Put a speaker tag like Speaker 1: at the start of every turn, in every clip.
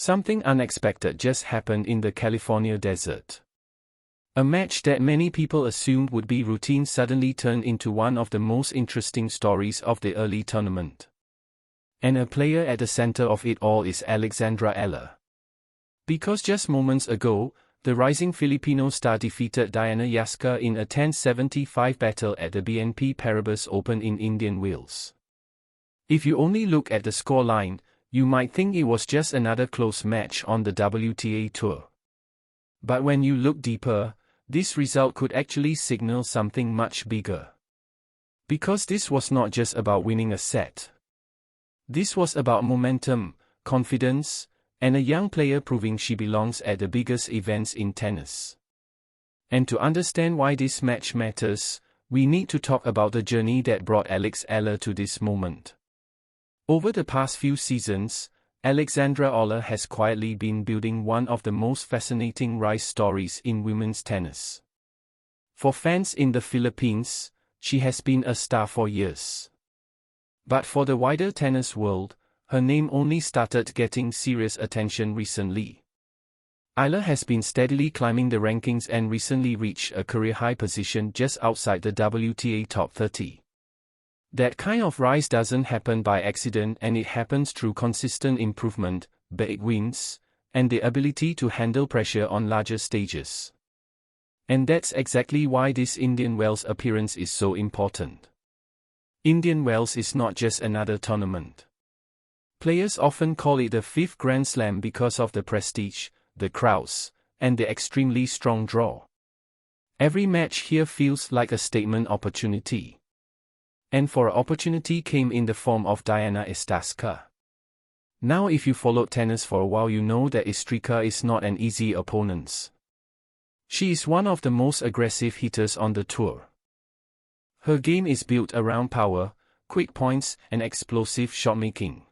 Speaker 1: Something unexpected just happened in the California desert. A match that many people assumed would be routine suddenly turned into one of the most interesting stories of the early tournament. And a player at the center of it all is Alexandra Eala. Because just moments ago, the rising Filipino star defeated Dayana Yastremska in a 10-75 battle at the BNP Paribas Open in Indian Wells. If you only look at the scoreline, you might think it was just another close match on the WTA Tour. But when you look deeper, this result could actually signal something much bigger. Because this was not just about winning a set. This was about momentum, confidence, and a young player proving she belongs at the biggest events in tennis. And to understand why this match matters, we need to talk about the journey that brought Alex Eala to this moment. Over the past few seasons, Alexandra Eala has quietly been building one of the most fascinating rise stories in women's tennis. For fans in the Philippines, she has been a star for years. But for the wider tennis world, her name only started getting serious attention recently. Eala has been steadily climbing the rankings and recently reached a career-high position just outside the WTA top 30. That kind of rise doesn't happen by accident, and it happens through consistent improvement, big wins, and the ability to handle pressure on larger stages. And that's exactly why this Indian Wells appearance is so important. Indian Wells is not just another tournament. Players often call it the fifth Grand Slam because of the prestige, the crowds, and the extremely strong draw. Every match here feels like a statement opportunity. And for opportunity came in the form of Dayana Yastremska. Now if you followed tennis for a while, you know that Yastremska is not an easy opponent. She is one of the most aggressive hitters on the tour. Her game is built around power, quick points, and explosive shotmaking.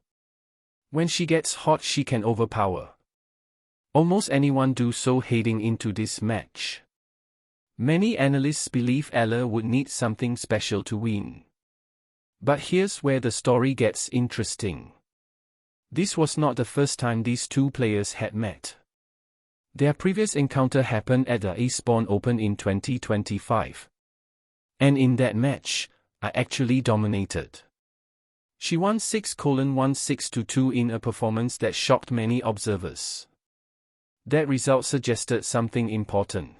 Speaker 1: When she gets hot, she can overpower almost anyone, do so heading into this match. Many analysts believe Eala would need something special to win. But here's where the story gets interesting. This was not the first time these two players had met. Their previous encounter happened at the Eastbourne Open in 2025. And in that match, I actually dominated. She won 6-1 6-2 in a performance that shocked many observers. That result suggested something important.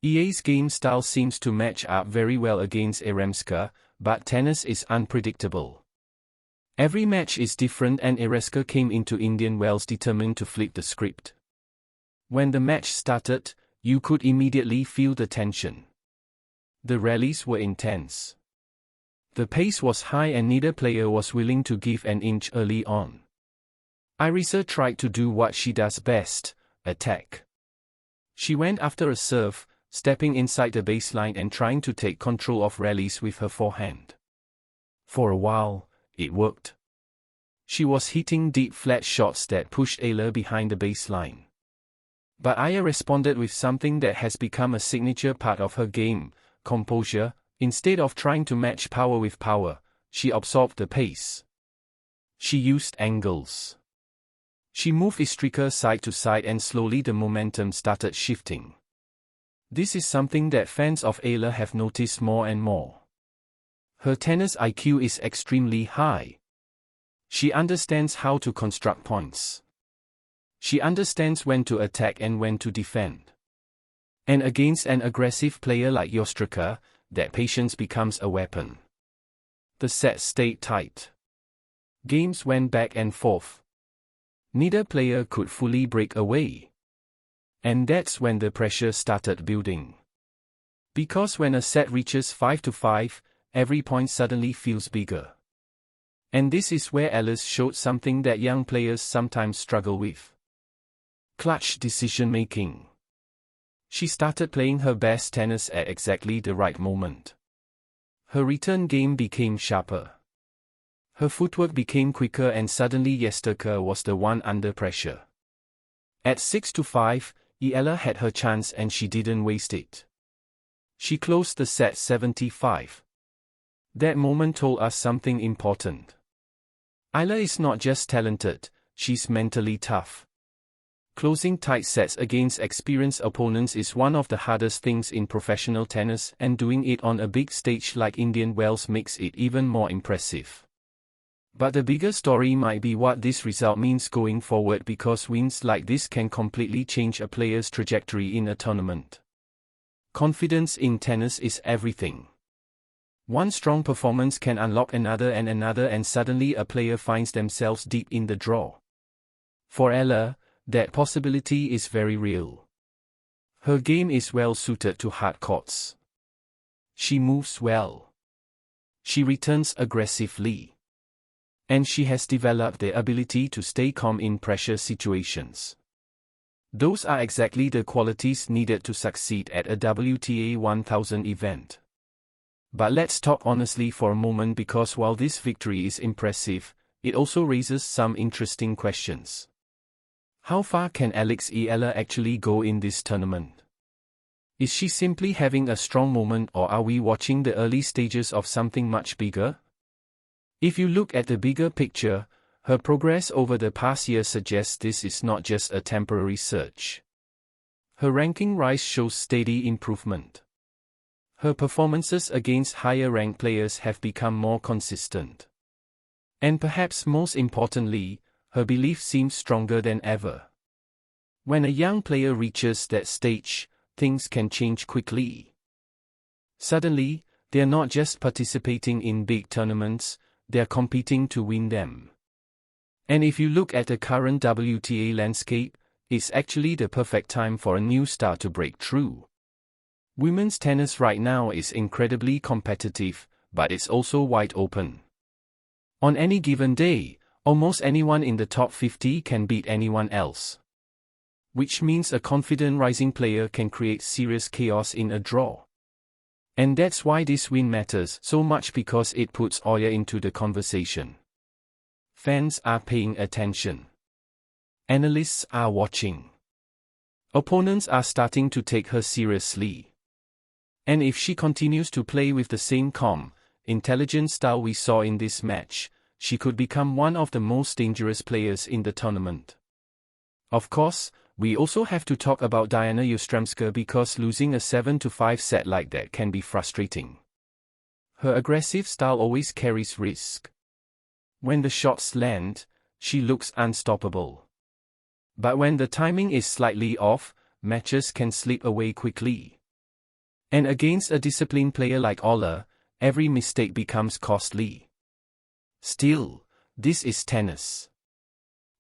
Speaker 1: Eala's game style seems to match up very well against Yastremska, but tennis is unpredictable. Every match is different, and Yastremska came into Indian Wells determined to flip the script. When the match started, you could immediately feel the tension. The rallies were intense. The pace was high and neither player was willing to give an inch early on. Yastremska tried to do what she does best, attack. She went after a serve, stepping inside the baseline and trying to take control of rallies with her forehand. For a while, it worked. She was hitting deep flat shots that pushed Eala behind the baseline. But Eala responded with something that has become a signature part of her game, composure. Instead of trying to match power with power, she absorbed the pace. She used angles. She moved Yastremska side to side, and slowly the momentum started shifting. This is something that fans of Eala have noticed more and more. Her tennis IQ is extremely high. She understands how to construct points. She understands when to attack and when to defend. And against an aggressive player like Yastremska, that patience becomes a weapon. The set stayed tight. Games went back and forth. Neither player could fully break away. And that's when the pressure started building. Because when a set reaches 5-5, every point suddenly feels bigger. And this is where Eala showed something that young players sometimes struggle with. Clutch decision-making. She started playing her best tennis at exactly the right moment. Her return game became sharper. Her footwork became quicker, and suddenly Yastremska was the one under pressure. At 6-5, Eala had her chance and she didn't waste it. She closed the set 75. That moment told us something important. Eala is not just talented, she's mentally tough. Closing tight sets against experienced opponents is one of the hardest things in professional tennis, and doing it on a big stage like Indian Wells makes it even more impressive. But the bigger story might be what this result means going forward, because wins like this can completely change a player's trajectory in a tournament. Confidence in tennis is everything. One strong performance can unlock another, and suddenly a player finds themselves deep in the draw. For Eala, that possibility is very real. Her game is well suited to hard courts. She moves well. She returns aggressively. And she has developed the ability to stay calm in pressure situations. Those are exactly the qualities needed to succeed at a WTA 1000 event. But let's talk honestly for a moment, because while this victory is impressive, it also raises some interesting questions. How far can Alexandra Eala actually go in this tournament? Is she simply having a strong moment, or are we watching the early stages of something much bigger? If you look at the bigger picture, her progress over the past year suggests this is not just a temporary surge. Her ranking rise shows steady improvement. Her performances against higher-ranked players have become more consistent. And perhaps most importantly, her belief seems stronger than ever. When a young player reaches that stage, things can change quickly. Suddenly, they're not just participating in big tournaments, they're competing to win them. And if you look at the current WTA landscape, it's actually the perfect time for a new star to break through. Women's tennis right now is incredibly competitive, but it's also wide open. On any given day, almost anyone in the top 50 can beat anyone else. Which means a confident rising player can create serious chaos in a draw. And that's why this win matters so much, because it puts Eala into the conversation. Fans are paying attention. Analysts are watching. Opponents are starting to take her seriously. And if she continues to play with the same calm, intelligent style we saw in this match, she could become one of the most dangerous players in the tournament. Of course, we also have to talk about Dayana Yastremska, because losing a 7-5 set like that can be frustrating. Her aggressive style always carries risk. When the shots land, she looks unstoppable. But when the timing is slightly off, matches can slip away quickly. And against a disciplined player like Eala, every mistake becomes costly. Still, this is tennis.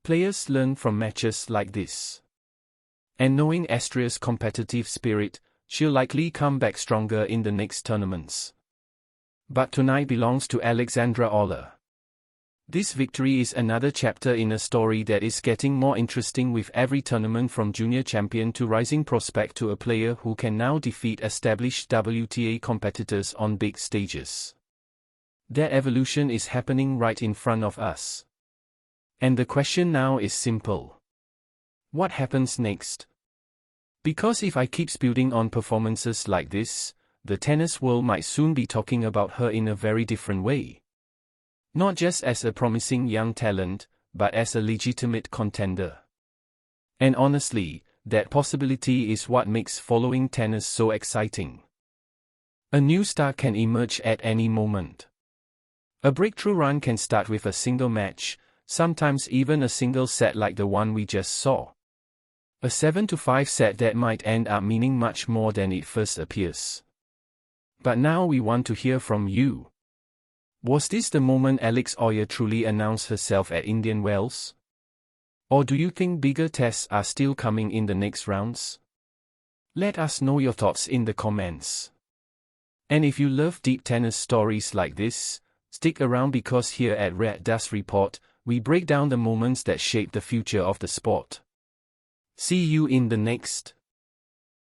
Speaker 1: Players learn from matches like this. And knowing Austria's competitive spirit, she'll likely come back stronger in the next tournaments. But tonight belongs to Alexandra Eala. This victory is another chapter in a story that is getting more interesting with every tournament, from junior champion to rising prospect to a player who can now defeat established WTA competitors on big stages. That evolution is happening right in front of us. And the question now is simple. What happens next? Because if I keep building on performances like this, the tennis world might soon be talking about her in a very different way. Not just as a promising young talent, but as a legitimate contender. And honestly, that possibility is what makes following tennis so exciting. A new star can emerge at any moment. A breakthrough run can start with a single match, sometimes even a single set like the one we just saw. A 7-5 set that might end up meaning much more than it first appears. But now we want to hear from you. Was this the moment Alexandra Eala truly announced herself at Indian Wells? Or do you think bigger tests are still coming in the next rounds? Let us know your thoughts in the comments. And if you love deep tennis stories like this, stick around, because here at Red Dust Report, we break down the moments that shape the future of the sport. See you in the next